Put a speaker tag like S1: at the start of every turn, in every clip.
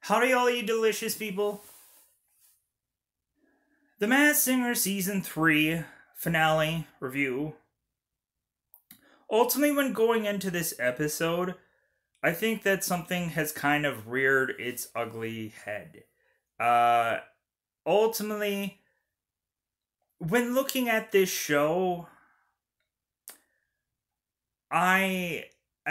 S1: Howdy, all you delicious people. The Masked Singer Season 3 finale review. Ultimately, when going into this episode, I think that something has kind of reared its ugly head. Uh, Ultimately, when looking at this show, as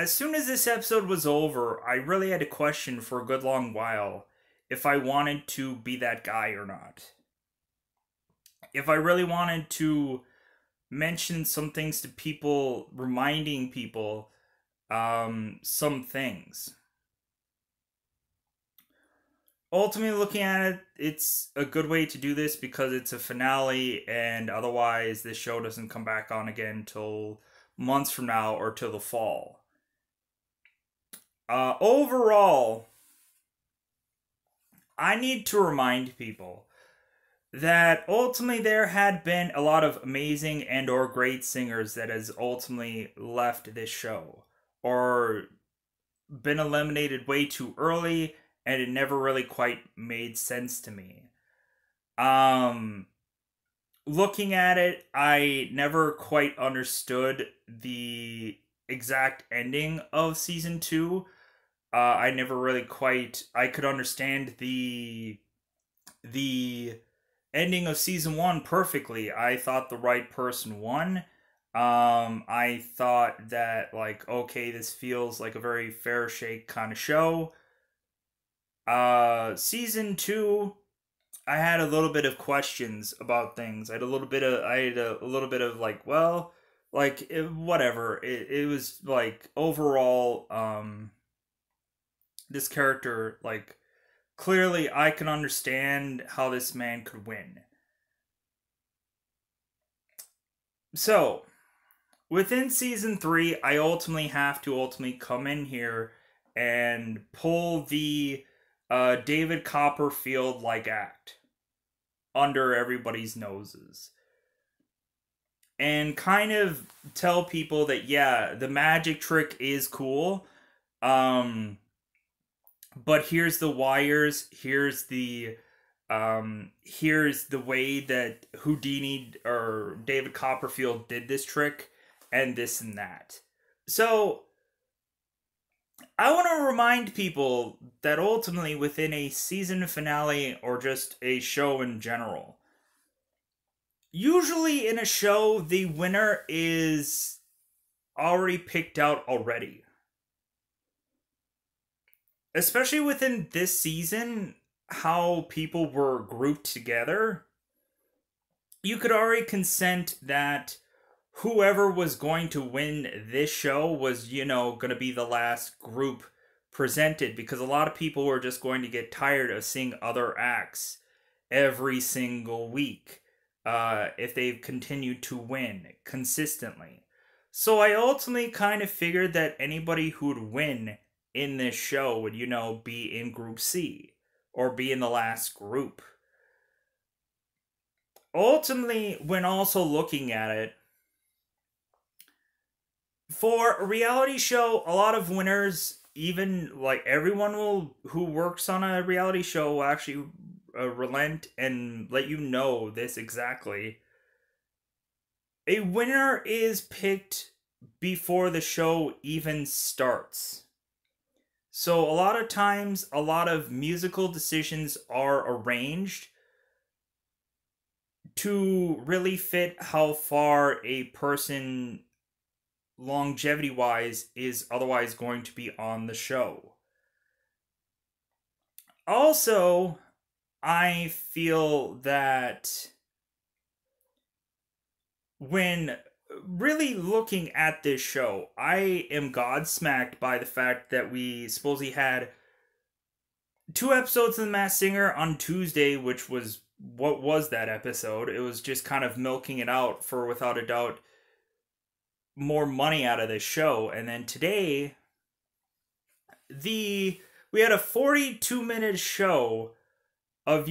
S1: soon as this episode was over, I really had to question for a good long while if I wanted to be that guy or not. If I really wanted to mention some things to people, reminding people some things. Ultimately, looking at it, it's a good way to do this because it's a finale, and otherwise, this show doesn't come back on again till months from now or till the fall. Overall, I need to remind people that ultimately there had been a lot of amazing and or great singers that has ultimately left this show or been eliminated way too early, and it never really quite made sense to me. um Looking at it, I never quite understood the exact ending of season 2. I never really quite I could understand the ending of season 1 perfectly. I thought the right person won. I thought that, like, okay, this feels like a very fair shake kind of show. Season 2, I had a little bit of questions about things. I had a little bit of like, well, like whatever. It was like overall, this character, like, clearly I can understand how this man could win. So, within season 3, I ultimately have to ultimately come in here and pull the David Copperfield like act under everybody's noses and kind of tell people that, yeah, the magic trick is cool, um but here's the wires, here's the way that Houdini or David Copperfield did this trick, and this and that. So I want to remind people that ultimately, within a season finale or just a show in general, usually in a show, the winner is already picked out already. Especially within this season, how people were grouped together, you could already consent that whoever was going to win this show was, going to be the last group presented, because a lot of people were just going to get tired of seeing other acts every single week if they've continued to win consistently. So I ultimately kind of figured that anybody who would win in this show would, be in Group C or be in the last group. Ultimately, when also looking at it, for a reality show, a lot of winners, even like everyone who works on a reality show, will actually relent and let you know this exactly. A winner is picked before the show even starts. So a lot of times, a lot of musical decisions are arranged to really fit how far a person, longevity wise, is otherwise going to be on the show. Also, I feel that when really looking at this show, I am godsmacked by the fact that we supposedly had 2 episodes of The Masked Singer on Tuesday, which was what was that episode. It was just kind of milking it out for, without a doubt, more money out of this show. And then today, we had a 42-minute show of,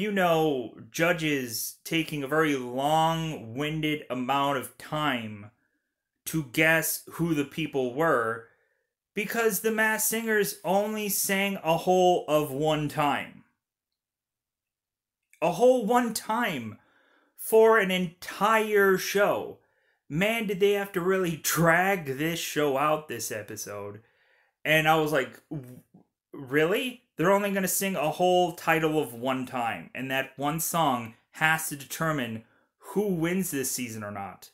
S1: judges taking a very long-winded amount of time to guess who the people were, because the Masked Singers only sang a whole of one time. A whole one time for an entire show. Man, did they have to really drag this show out this episode. And I was like, really? They're only going to sing a whole title of one time. And that one song has to determine who wins this season or not.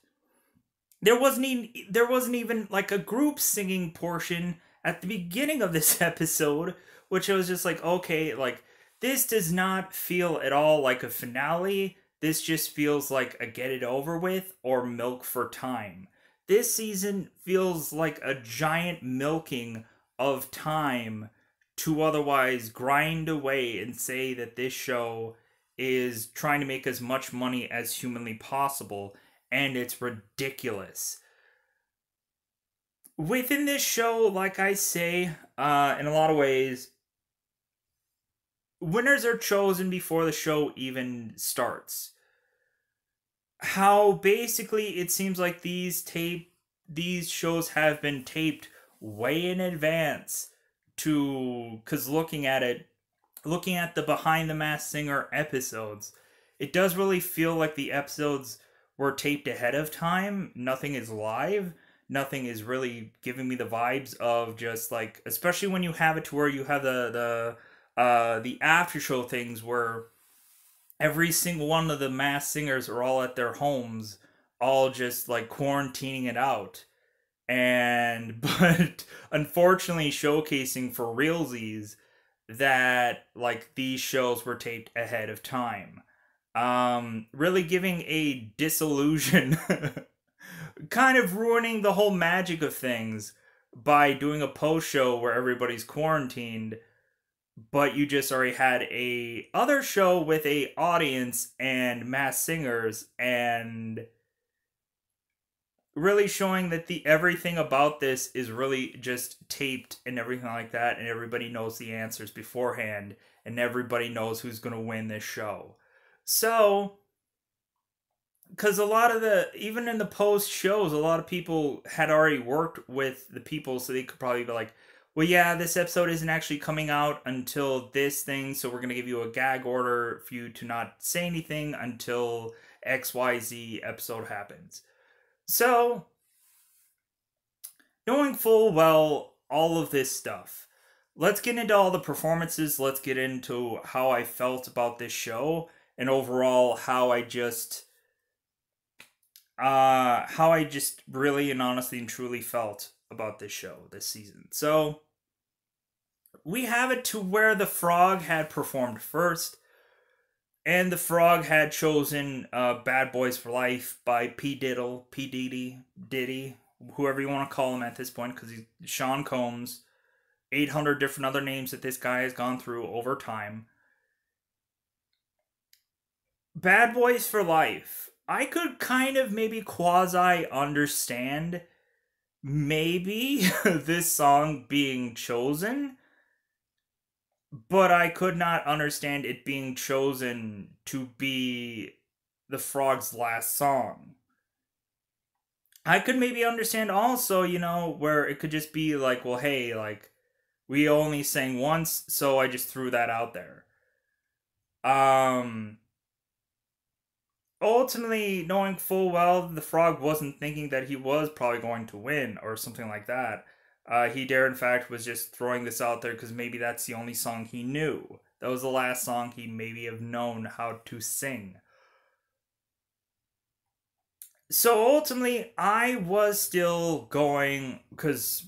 S1: There wasn't even like a group singing portion at the beginning of this episode, which I was just like, okay, like this does not feel at all like a finale. This just feels like a get it over with or milk for time. This season feels like a giant milking of time to otherwise grind away and say that this show is trying to make as much money as humanly possible, and it's ridiculous. Within this show, like I say, in a lot of ways, winners are chosen before the show even starts. How basically it seems like these shows have been taped way in advance because looking at the Behind the Masked Singer episodes, it does really feel like the episodes were taped ahead of time. Nothing is live. Nothing is really giving me the vibes of just like, especially when you have it to where you have the after show things where every single one of the Masked Singers are all at their homes, all just like quarantining it out. But unfortunately showcasing for realsies that like these shows were taped ahead of time. Really giving a disillusion, kind of ruining the whole magic of things by doing a post show where everybody's quarantined, but you just already had a other show with a audience and Masked Singers, and really showing that everything about this is really just taped and everything like that, and everybody knows the answers beforehand, and everybody knows who's going to win this show. So, because a lot of even in the post shows, a lot of people had already worked with the people, so they could probably be like, well, yeah, this episode isn't actually coming out until this thing, so we're going to give you a gag order for you to not say anything until XYZ episode happens. So, knowing full well all of this stuff, let's get into all the performances. Let's get into how I felt about this show, and overall how I just really and honestly and truly felt about this show this season. So we have it to where the Frog had performed first, and the Frog had chosen Bad Boys for Life by P. Diddy, whoever you want to call him at this point, because he's Sean Combs, 800 different other names that this guy has gone through over time. Bad Boys for Life, I could kind of maybe quasi understand maybe this song being chosen, but I could not understand it being chosen to be the Frog's last song. I could maybe understand also, where it could just be like, well, hey, like, we only sang once, so I just threw that out there. Ultimately, knowing full well the Frog wasn't thinking that he was probably going to win or something like that. He in fact was just throwing this out there because maybe that's the only song he knew. That was the last song he maybe have known how to sing. So ultimately, I was still going, because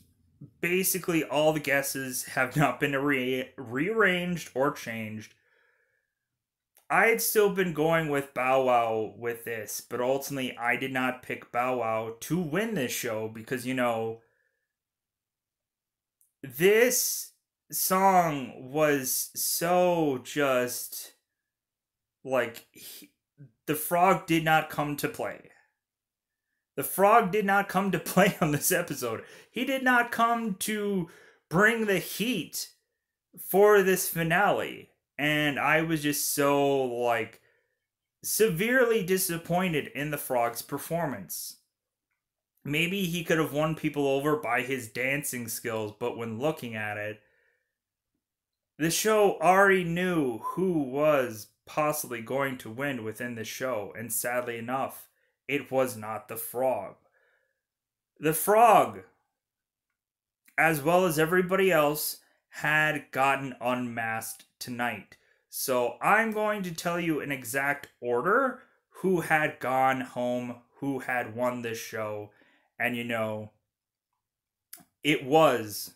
S1: basically all the guesses have not been rearranged or changed. I had still been going with Bow Wow with this, but ultimately I did not pick Bow Wow to win this show because, this song was so just like the Frog did not come to play. The Frog did not come to play on this episode. He did not come to bring the heat for this finale. And I was just so, like, severely disappointed in the Frog's performance. maybe he could have won people over by his dancing skills, but when looking at it, the show already knew who was possibly going to win within the show, and sadly enough, it was not the frog. The frog, as well as everybody else, had gotten unmasked tonight. So I'm going to tell you in exact order who had gone home, who had won this show, and it was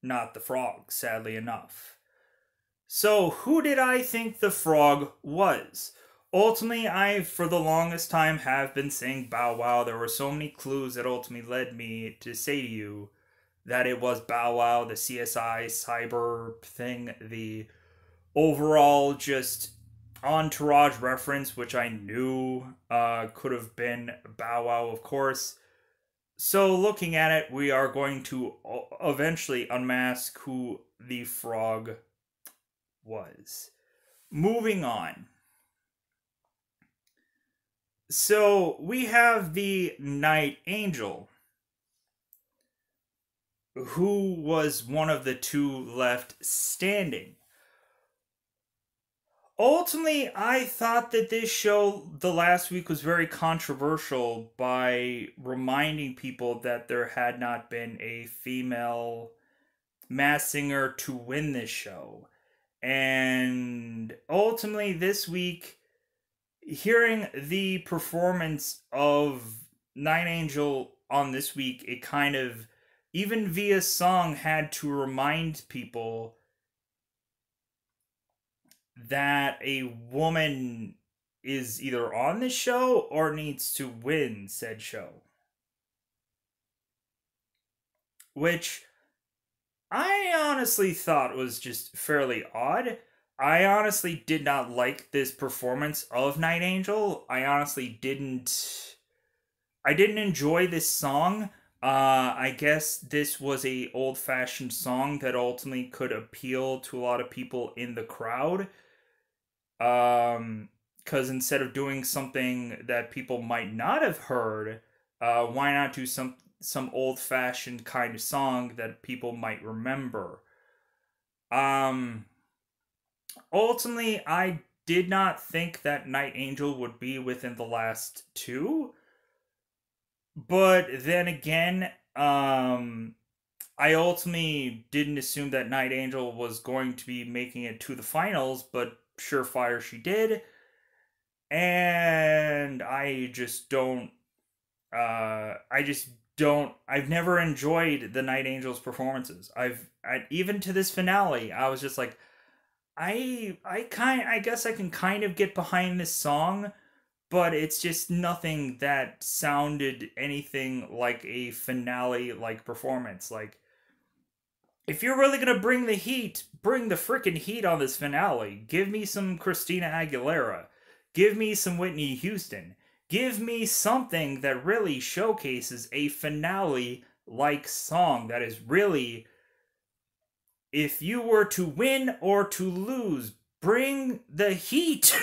S1: not the frog, sadly enough. So, who did I think the frog was? Ultimately, I, for the longest time, have been saying Bow Wow. There were so many clues that ultimately led me to say to you that it was Bow Wow, the CSI cyber thing, the overall just entourage reference, which I knew could have been Bow Wow, of course. So, looking at it, we are going to eventually unmask who the frog was. Moving on. So, we have the Night Angel, who was one of the two left standing. Ultimately, I thought that this show the last week was very controversial by reminding people that there had not been a female Masked Singer to win this show. And ultimately, this week, hearing the performance of Night Angel on this week, it kind of, even via song, had to remind people that a woman is either on this show or needs to win said show. Which I honestly thought was just fairly odd. I honestly did not like this performance of Night Angel. I didn't enjoy this song. I guess this was a old-fashioned song that ultimately could appeal to a lot of people in the crowd. Because instead of doing something that people might not have heard, why not do some old-fashioned kind of song that people might remember? Ultimately, I did not think that Night Angel would be within the last two, but then again, I ultimately didn't assume that Night Angel was going to be making it to the finals, but surefire she did. And I just don't I've never enjoyed the Night Angels performances. Even to this finale, I was just like, I guess I can kind of get behind this song, but it's just nothing that sounded anything like a finale like performance. Like, if you're really gonna bring the heat, bring the freaking heat on this finale. Give me some Christina Aguilera. Give me some Whitney Houston. Give me something that really showcases a finale like song that is really, if you were to win or to lose, bring the heat.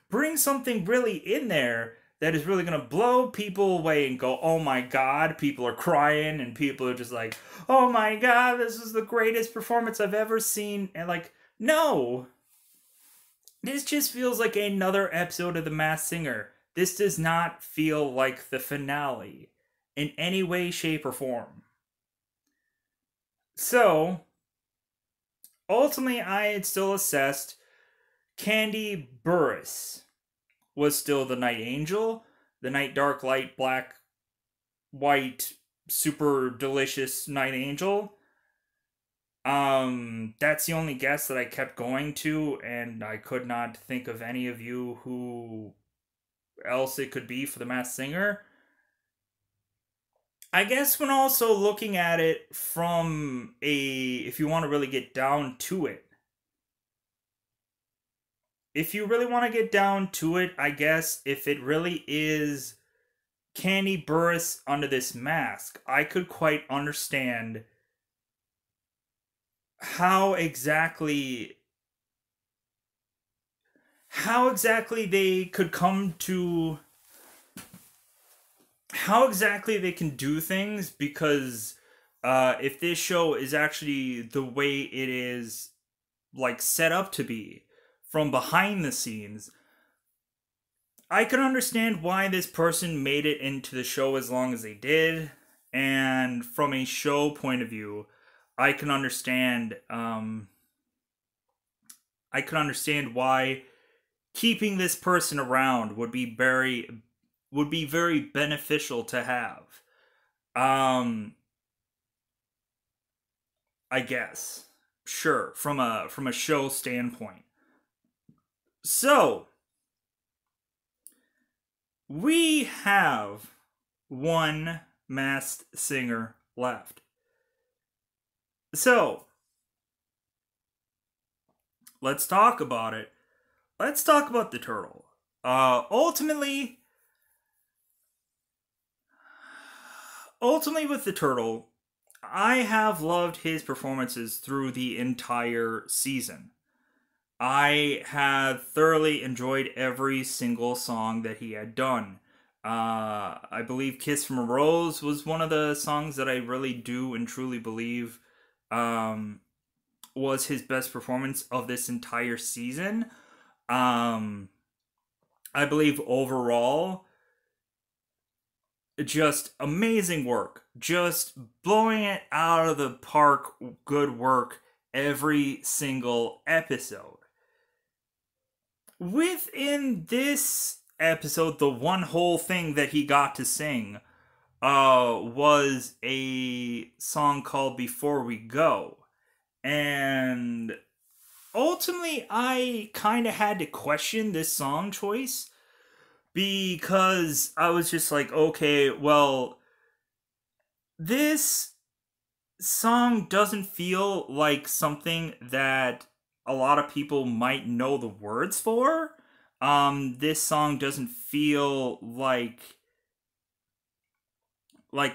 S1: Bring something really in there that is really going to blow people away and go, oh my god, people are crying and people are just like, oh my god, this is the greatest performance I've ever seen. And like, no. This just feels like another episode of The Masked Singer. This does not feel like the finale in any way, shape, or form. So, ultimately, I had still assessed Kandi Burruss was still the Night Angel, the Night Dark Light Black White super delicious Night Angel. That's the only guess that I kept going to, and I could not think of any of you who else it could be for the Masked Singer. I guess when also looking at it from if you want to really get down to it, if you really want to get down to it, I guess if it really is Kandi Burruss under this mask, I could quite understand how exactly they could come to how exactly they can do things, because if this show is actually the way it is like set up to be from behind the scenes, I can understand why this person made it into the show as long as they did. And from a show point of view, I can understand I can understand why keeping this person around would be very beneficial to have. Um I guess. Sure, from a show standpoint. So, we have one Masked Singer left. So, let's talk about it. Let's talk about the turtle. Ultimately, with the turtle, I have loved his performances through the entire season. I have thoroughly enjoyed every single song that he had done. I believe "Kiss from a Rose" was one of the songs that I really do and truly believe um, was his best performance of this entire season. Um, I believe overall, just amazing work. Just blowing it out of the park. Good work every single episode. Within this episode, the one whole thing that he got to sing was a song called "Before We Go." And ultimately, I kind of had to question this song choice, because I was just like, okay, well, this song doesn't feel like something that a lot of people might know the words for. This song doesn't feel like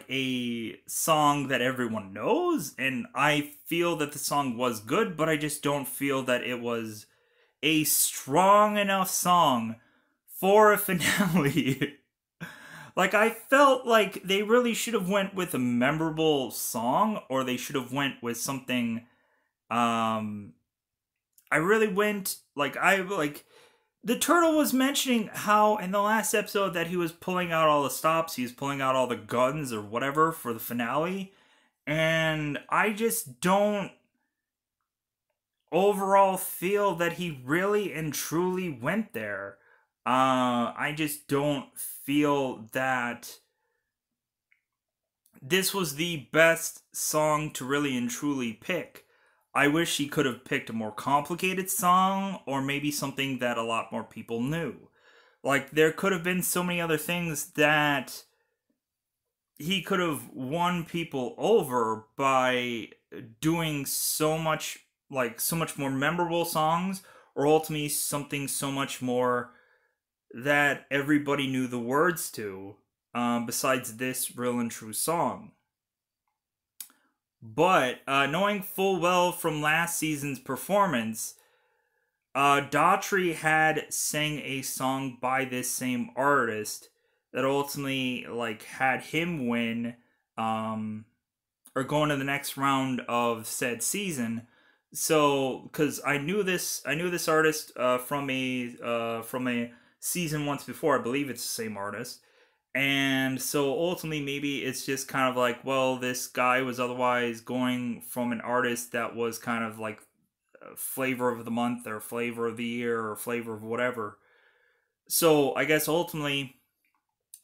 S1: a song that everyone knows, and I feel that the song was good, but I just don't feel that it was a strong enough song for a finale. Like, I felt like they really should have went with a memorable song, or they should have went with something. I really went like the turtle was mentioning how in the last episode that he was pulling out all the stops, he was pulling out all the guns or whatever for the finale, and I just don't overall feel that he really and truly went there. I just don't feel that this was the best song to really and truly pick. I wish he could have picked a more complicated song, or maybe something that a lot more people knew. Like, there could have been so many other things that he could have won people over by doing so much, like, so much more memorable songs, or ultimately something so much more that everybody knew the words to, besides this real and true song. But knowing full well from last season's performance, Daughtry had sang a song by this same artist that ultimately like had him win, or go into the next round of said season. So, because I knew this artist from a season once before. I believe it's the same artist, and so ultimately, maybe it's just kind of like, well, this guy was otherwise going from an artist that was kind of like flavor of the month or flavor of the year or flavor of whatever. So I guess ultimately,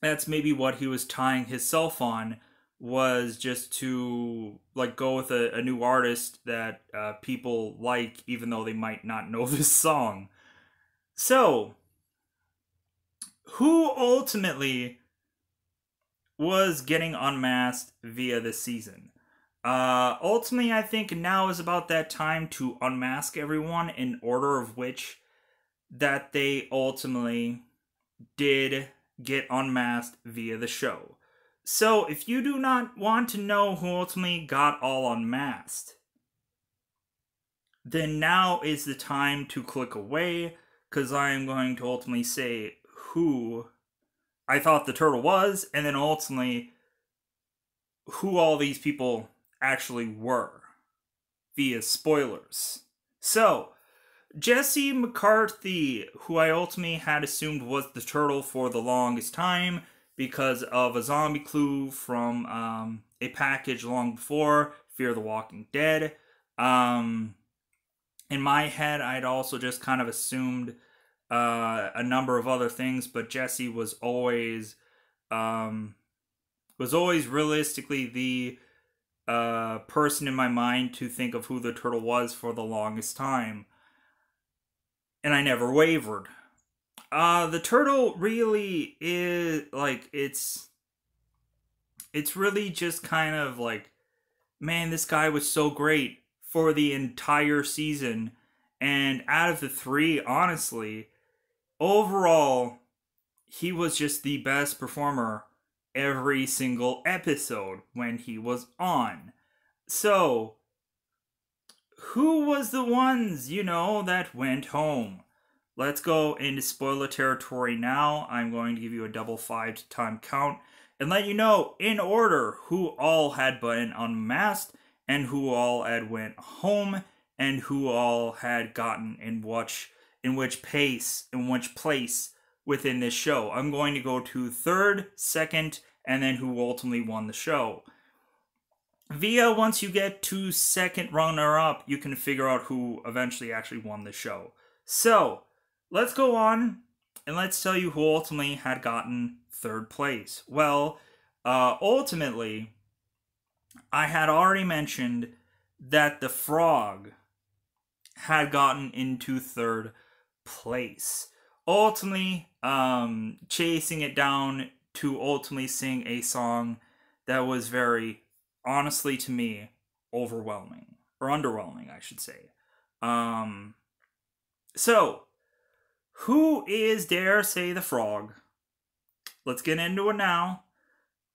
S1: that's maybe what he was tying himself on, was just to like go with a new artist that people like, even though they might not know this song. So, who ultimately was getting unmasked via this season? Ultimately, I think now is about that time to unmask everyone in order of which that they ultimately did get unmasked via the show. So, if you do not want to know who ultimately got all unmasked, then now is the time to click away, because I am going to ultimately say who I thought the turtle was, and then ultimately who all these people actually were via spoilers. So, Jesse McCarthy, who I ultimately had assumed was the turtle for the longest time because of a zombie clue from a package long before Fear the Walking Dead. In my head, I'd also just kind of assumed a number of other things, but Jesse um, was always realistically the person in my mind to think of who the turtle was for the longest time, and I never wavered. The turtle really is like it's really just kind of like, man, this guy was so great for the entire season, and out of the three, honestly, overall, he was just the best performer every single episode when he was on. So, who was the ones, that went home? Let's go into spoiler territory now. I'm going to give you a double 5 time count and let you know in order who all had been unmasked and who all had went home and who all had gotten in which place within this show. I'm going to go to third, second, and then who ultimately won the show. Once you get to second runner up, you can figure out who eventually actually won the show. So, let's go on and let's tell you who ultimately had gotten third place. Well, ultimately, I had already mentioned that the frog had gotten into third place. Ultimately, chasing it down to ultimately sing a song that was very, honestly to me, overwhelming. Or underwhelming, I should say. So, who is Dare Say the Frog? Let's get into it now.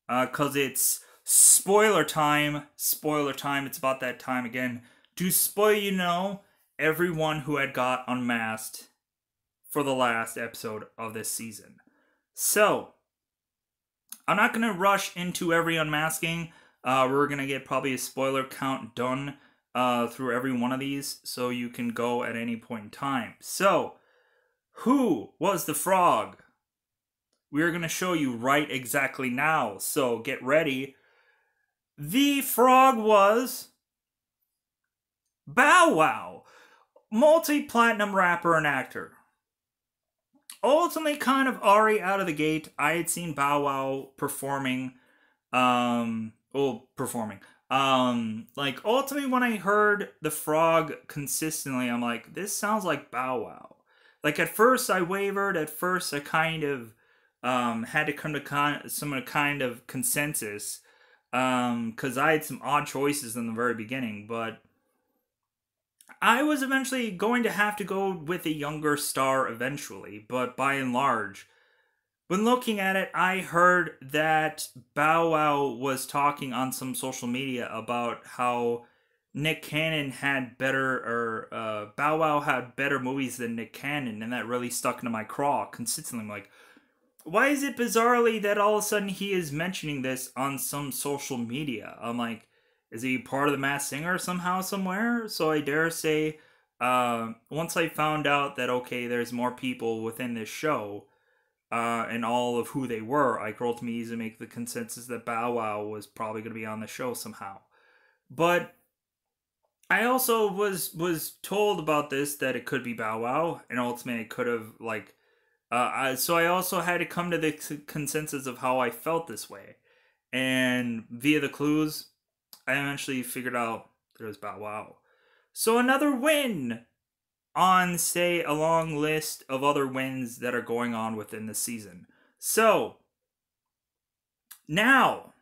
S1: Because it's spoiler time. Spoiler time. It's about that time again. To spoil everyone who had got unmasked for the last episode of this season. So, I'm not going to rush into every unmasking. We're going to get probably a spoiler count done through every one of these, so you can go at any point in time. So, who was the frog? We're going to show you right exactly now, so get ready. The frog was Bow Wow, multi-platinum rapper and actor. Ultimately, kind of already out of the gate, I had seen Bow Wow performing. Like ultimately, when I heard the frog consistently, I'm like, this sounds like Bow Wow. Like at first, I wavered. At first, I kind of had to come to some kind of consensus because I had some odd choices in the very beginning, but I was eventually going to have to go with a younger star eventually, but by and large, when looking at it, I heard that Bow Wow was talking on some social media about how Nick Cannon had Bow Wow had better movies than Nick Cannon, and that really stuck into my craw consistently. I'm like, why is it bizarrely that all of a sudden he is mentioning this on some social media? I'm like, is he part of the Masked Singer somehow, somewhere? So I dare say, once I found out that, okay, there's more people within this show, and all of who they were, I could ultimately easily make the consensus that Bow Wow was probably going to be on the show somehow. But I also was told about this, that it could be Bow Wow, and ultimately I could have, so I also had to come to the consensus of how I felt this way. And via the clues, I eventually figured out there was Bow Wow. So another win on, say, a long list of other wins that are going on within the season. So, now,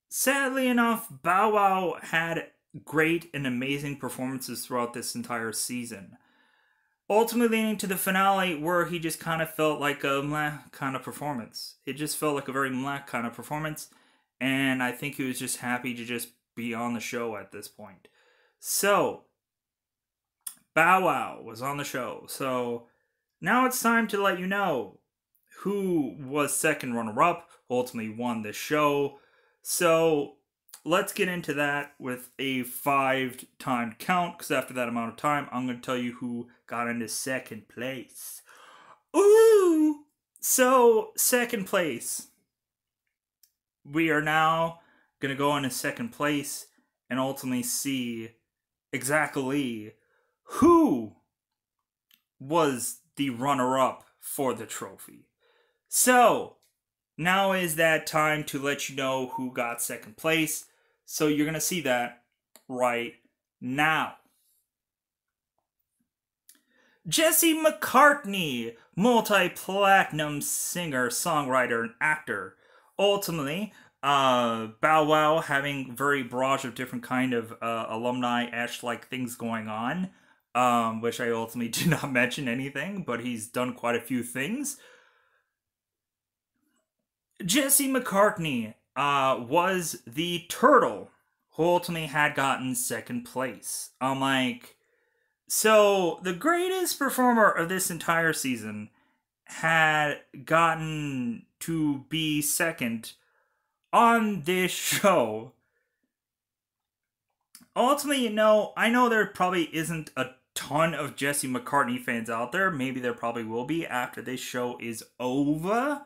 S1: sadly enough, Bow Wow had great and amazing performances throughout this entire season. Ultimately leading to the finale where he just kind of felt like a meh kind of performance. It just felt like a very meh kind of performance, and I think he was just happy to just be on the show at this point. So, Bow Wow was on the show. So, now it's time to let you know who was second runner-up, ultimately won the show. So let's get into that with a 5-time count, because after that amount of time, I'm going to tell you who got into second place. Ooh! So, second place. We are now going to go into second place and ultimately see exactly who was the runner-up for the trophy. So, now is that time to let you know who got second place. So you're going to see that right now. Jesse McCartney, multi-platinum singer, songwriter, and actor. Ultimately, Bow Wow having very barrage of different kind of alumni-like things going on, which I ultimately did not mention anything, but he's done quite a few things. Jesse McCartney was the turtle who ultimately had gotten second place. So the greatest performer of this entire season had gotten to be second on this show. Ultimately, I know there probably isn't a ton of Jesse McCartney fans out there. Maybe there probably will be after this show is over.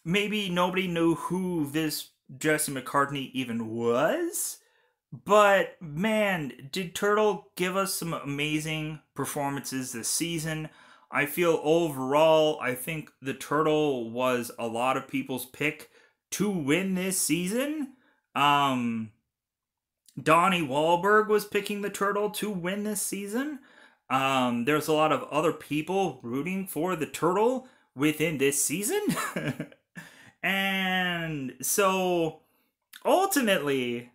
S1: Maybe nobody knew who this Jesse McCartney even was. But man, did Turtle give us some amazing performances this season. I feel overall, I think the Turtle was a lot of people's pick to win this season. Donnie Wahlberg was picking the Turtle to win this season. There's a lot of other people rooting for the Turtle within this season. And so, ultimately,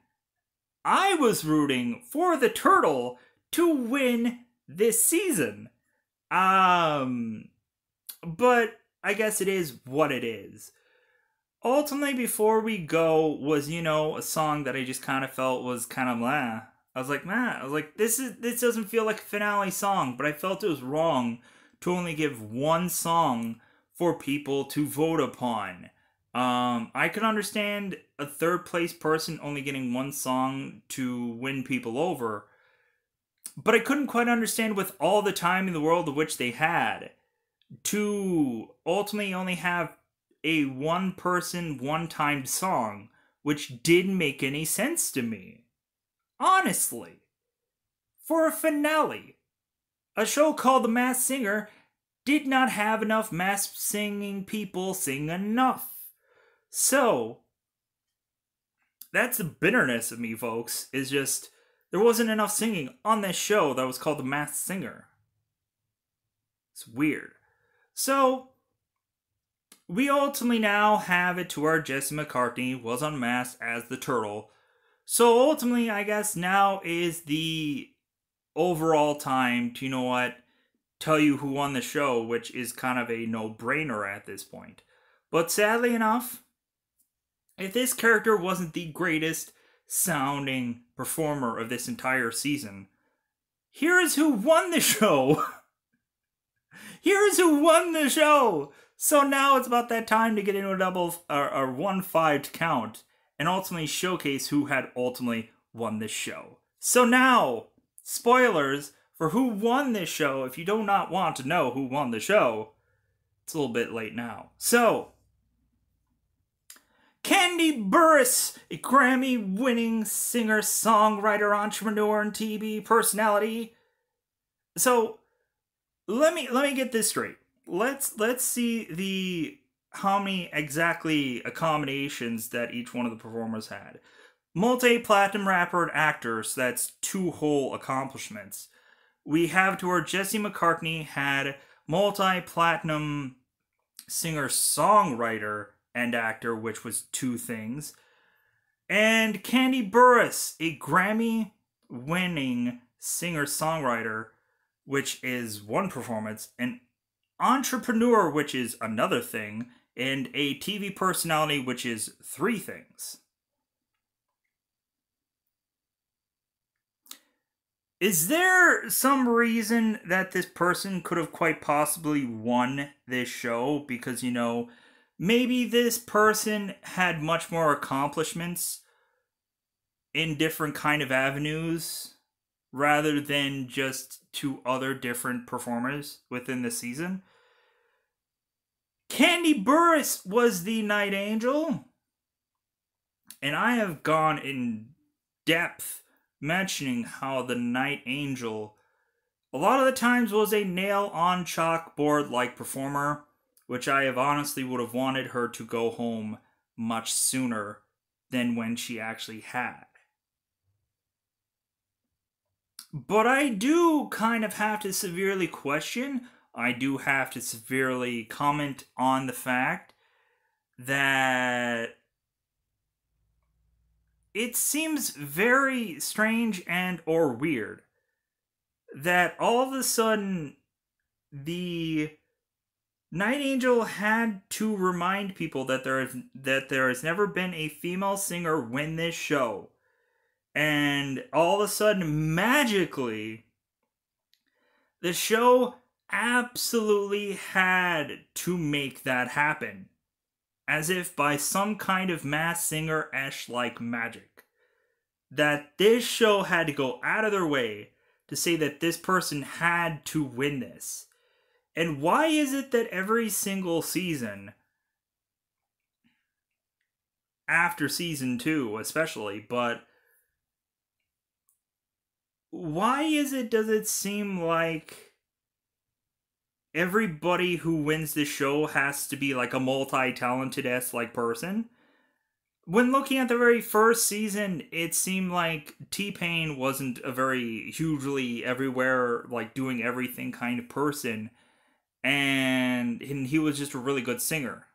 S1: I was rooting for the Turtle to win this season. But I guess it is what it is. Ultimately, Before We Go was, a song that I just kind of felt was kind of I was like, this doesn't feel like a finale song, but I felt it was wrong to only give one song for people to vote upon. I could understand a third place person only getting one song to win people over, but I couldn't quite understand, with all the time in the world of which they had, to ultimately only have a one person, one time song, which didn't make any sense to me. Honestly. For a finale, a show called The Masked Singer did not have enough masked singing people sing enough. So, that's the bitterness of me, folks, is just, there wasn't enough singing on this show that was called The Masked Singer. It's weird. So, we ultimately now have it to where Jesse McCartney was unmasked as the Turtle. So, ultimately, I guess now is the overall time to, tell you who won the show, which is kind of a no-brainer at this point. But sadly enough, if this character wasn't the greatest sounding performer of this entire season, here is who won the show. Here is who won the show. So now it's about that time to get into a 1-5 count and ultimately showcase who had ultimately won this show. So now, spoilers for who won this show. If you do not want to know who won the show, it's a little bit late now. So, Kandi Burruss, a Grammy-winning singer, songwriter, entrepreneur, and TV personality. So, let me get this straight. Let's see how many exactly accommodations that each one of the performers had. Multi-platinum rapper and actor, so that's 2 whole accomplishments. We have to where Jesse McCartney had multi-platinum singer, songwriter, and actor, which was 2 things. And Kandi Burruss, a Grammy-winning singer-songwriter, which is 1 performance, an entrepreneur, which is another thing, and a TV personality, which is 3 things. Is there some reason that this person could have quite possibly won this show? Because, maybe this person had much more accomplishments in different kind of avenues rather than just two other different performers within the season. Kandi Burruss was the Night Angel, and I have gone in depth mentioning how the Night Angel a lot of the times was a nail on chalkboard like performer, which I have honestly would have wanted her to go home much sooner than when she actually had. But I do kind of have to severely question, I do have to severely comment on the fact that it seems very strange and or weird that all of a sudden the Night Angel had to remind people that there has never been a female singer win this show. And all of a sudden, magically, the show absolutely had to make that happen. As if by some kind of Masked Singer-esque like magic. That this show had to go out of their way to say that this person had to win this. And why is it that every single season, after season 2 especially, but why does it seem like everybody who wins this show has to be like a multi-talented like person? When looking at the very first season, it seemed like T-Pain wasn't a very hugely everywhere, like doing everything kind of person, and he was just a really good singer.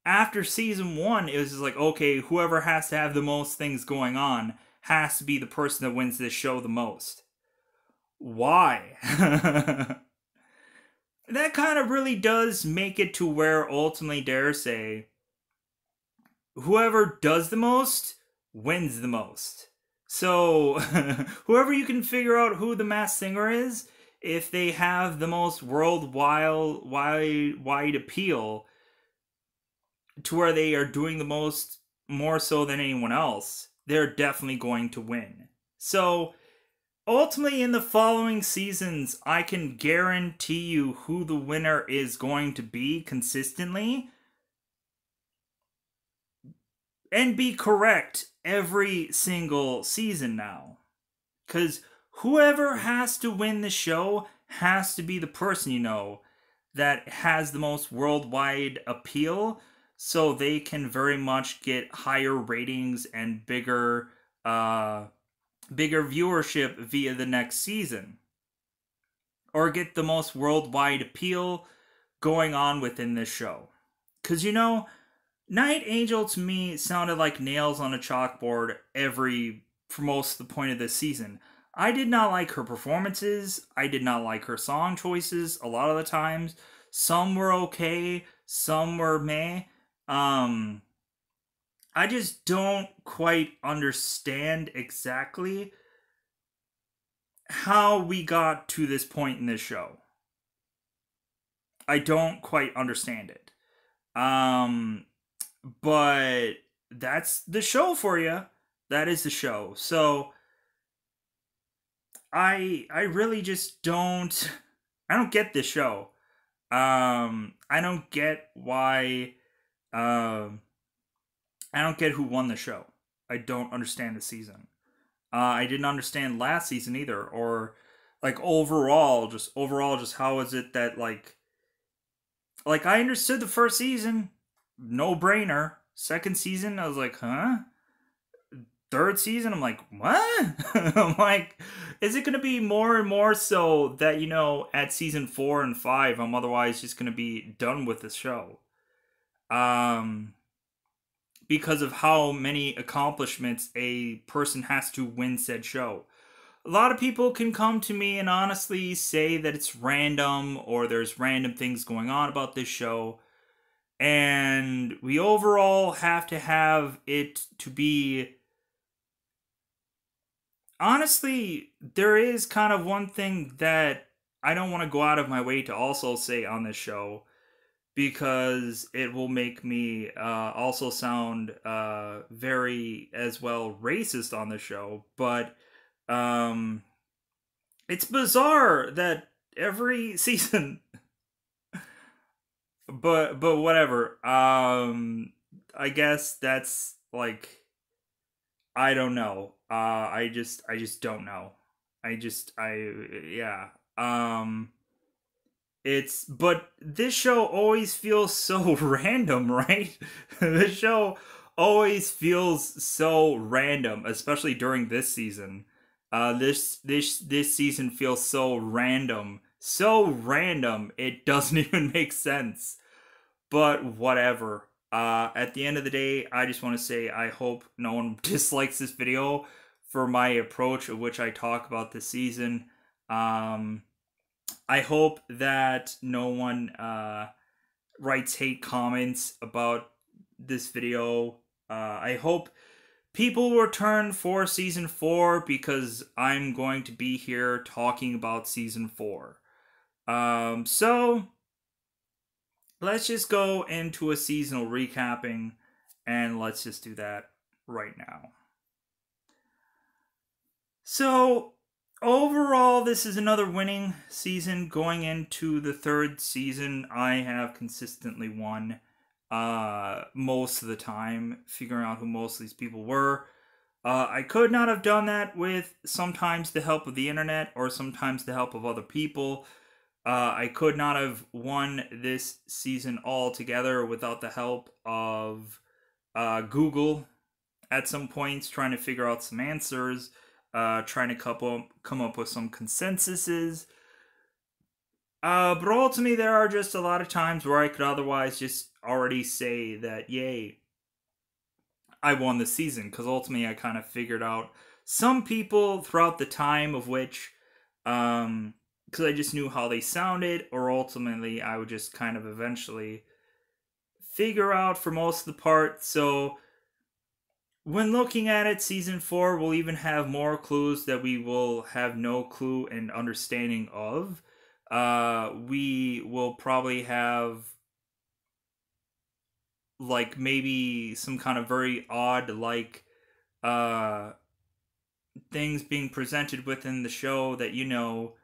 S1: After season 1, it was just like, okay, whoever has to have the most things going on has to be the person that wins this show the most. Why? That kind of really does make it to where ultimately, dare say, whoever does the most wins the most. So, whoever you can figure out who the Masked Singer is, if they have the most worldwide wide appeal to where they are doing the most more so than anyone else, they're definitely going to win. So, ultimately in the following seasons, I can guarantee you who the winner is going to be consistently and be correct every single season now. Because whoever has to win the show has to be the person, that has the most worldwide appeal, so they can very much get higher ratings and bigger viewership via the next season. Or get the most worldwide appeal going on within this show. Because, Night Angel to me sounded like nails on a chalkboard for most of the point of this season. I did not like her performances. I did not like her song choices a lot of the times. Some were okay, some were meh. I just don't quite understand exactly how we got to this point in this show. I don't quite understand it. But that's the show for you. That is the show. So I really just don't get this show. I don't get why I don't get who won the show. I don't understand the season. I didn't understand last season either, or like overall just how is it that like I understood the first season, no brainer. Second season, I was like, huh? Third season, I'm like, what? I'm like, is it gonna be more and more so that at season 4 and 5, I'm otherwise just gonna be done with the show? Because of how many accomplishments a person has to win said show. A lot of people can come to me and honestly say that it's random or there's random things going on about this show. And we overall have to have it to be honestly, there is kind of one thing that I don't want to go out of my way to also say on this show, because it will make me also sound very as well racist on the show. But um, it's bizarre that every season, but whatever. I guess that's like, I don't know. I just don't know. I yeah. It's but this show always feels so random, right? This show always feels so random, especially during this season. This season feels so random. It doesn't even make sense. But whatever. At the end of the day, I just want to say I hope no one dislikes this video for my approach of which I talk about this season. Um, I hope that no one writes hate comments about this video. I hope people return for season 4, because I'm going to be here talking about season 4. So let's just go into a seasonal recapping, and let's just do that right now. So, overall, this is another winning season. Going into the 3rd season, I have consistently won most of the time, figuring out who most of these people were. I could not have done that with sometimes the help of the internet or sometimes the help of other people. I could not have won this season altogether without the help of Google at some points, trying to figure out some answers, trying to come up with some consensuses. But ultimately, there are just a lot of times where I could otherwise just already say that, yay, I won the season, because ultimately I kind of figured out some people throughout the time of which, because I just knew how they sounded, or ultimately I would just kind of eventually figure out for most of the part. So when looking at it, season 4 will even have more clues that we will have no clue and understanding of. We will probably have like maybe some kind of very odd like things being presented within the show that, you know,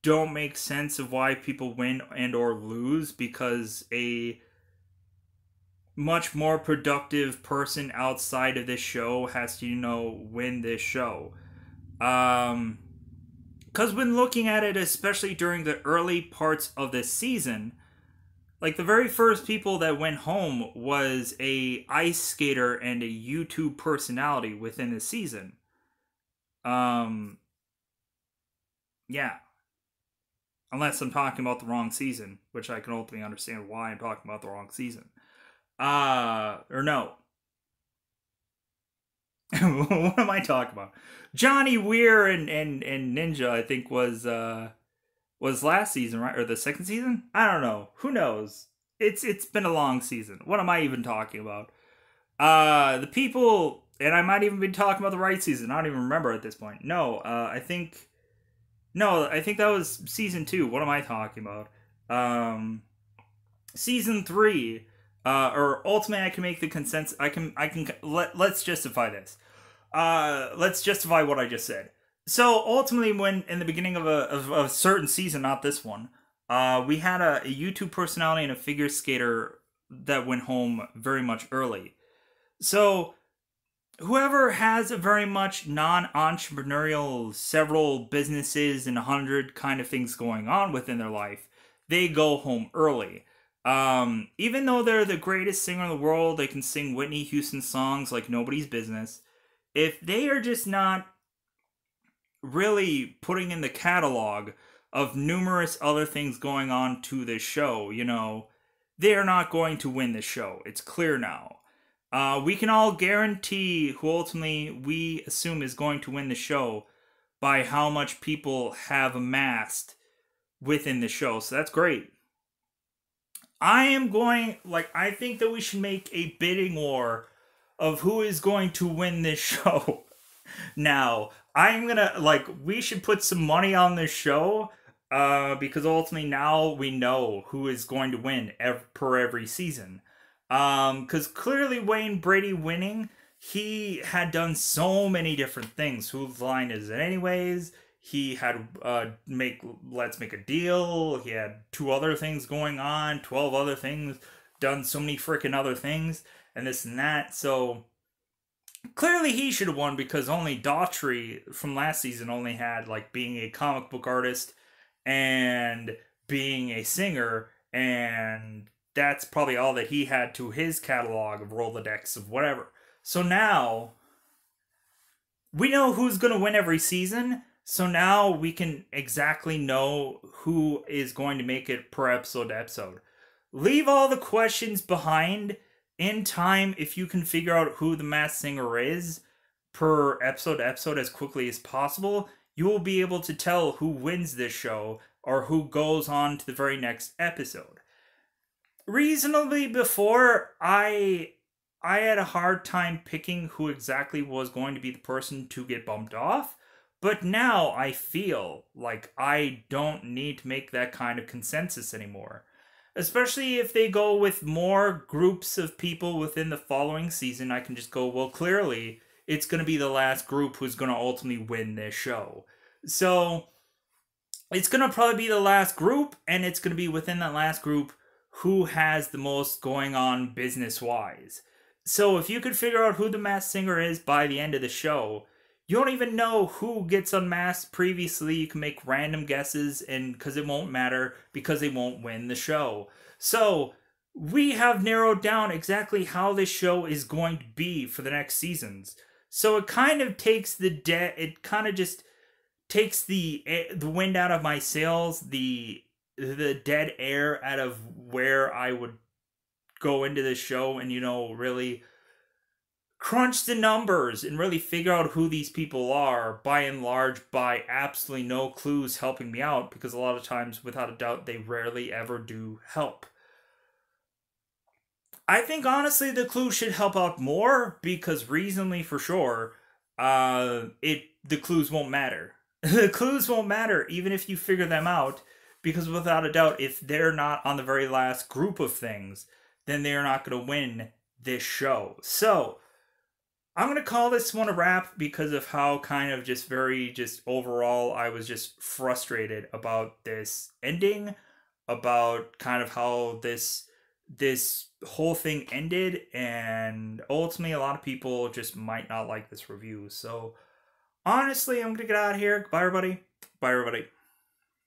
S1: don't make sense of why people win and or lose, because a much more productive person outside of this show has to, you know, win this show. Because when looking at it, especially during the early parts of this season, like the very first people that went home was a ice skater and a YouTube personality within the season. Yeah. Unless I'm talking about the wrong season, which I can ultimately understand why I'm talking about the wrong season. Or no. What am I talking about? Johnny Weir and Ninja, I think, was last season, right? Or the 2nd season? I don't know. Who knows? It's been a long season. What am I even talking about? The people, and I might even be talking about the right season. I don't even remember at this point. No, I think that was season 2. What am I talking about? Season 3, or ultimately I can make the consensus. Let's justify this. Let's justify what I just said. So ultimately, when in the beginning of a certain season, not this one, we had a YouTube personality and a figure skater that went home very much early. So whoever has a very much non-entrepreneurial, several businesses and 100 kind of things going on within their life, they go home early. Even though they're the greatest singer in the world, they can sing Whitney Houston songs like nobody's business. If they are just not really putting in the catalog of numerous other things going on to this show, you know, they are not going to win this show. It's clear now. We can all guarantee who ultimately we assume is going to win the show by how much people have amassed within the show. So that's great. I think that we should make a bidding war of who is going to win this show. Now, I'm gonna like we should put some money on this show, because ultimately now we know who is going to win per every season. Because clearly Wayne Brady winning, he had done so many different things. Whose line is it anyways? He had make let's make a deal. He had two other things going on, 12 other things, done so many freaking other things, and this and that. So clearly he should have won because only Daughtry from last season only had like being a comic book artist and being a singer, and that's probably all that he had to his catalog of Rolodex of whatever. So now we know who's going to win every season. So now we can exactly know who is going to make it per episode to episode. Leave all the questions behind. In time, if you can figure out who the Masked Singer is per episode to episode as quickly as possible, you will be able to tell who wins this show or who goes on to the very next episode. Reasonably before, I had a hard time picking who exactly was going to be the person to get bumped off, but now I feel like I don't need to make that kind of consensus anymore. Especially if they go with more groups of people within the following season, I can just go, well, clearly it's going to be the last group who's going to ultimately win this show. So it's going to probably be the last group, and it's going to be within that last group who has the most going on business-wise. So if you could figure out who the Masked Singer is by the end of the show, you don't even know who gets unmasked previously. You can make random guesses, and because it won't matter, because they won't win the show. So we have narrowed down exactly how this show is going to be for the next seasons. So it kind of takes it kind of just takes the wind out of my sails, the dead air out of where I would go into this show and really crunch the numbers and really figure out who these people are, by and large, by absolutely no clues helping me out, because a lot of times, without a doubt, they rarely ever do help. I think honestly the clues should help out more, because reasonably for sure, the clues won't matter. The clues won't matter even if you figure them out, because without a doubt, if they're not on the very last group of things, then they're not going to win this show. So I'm going to call this one a wrap because of how kind of just overall I was just frustrated about this ending, about kind of how this whole thing ended, and ultimately a lot of people just might not like this review. So honestly, I'm going to get out of here. Bye everybody. Bye everybody.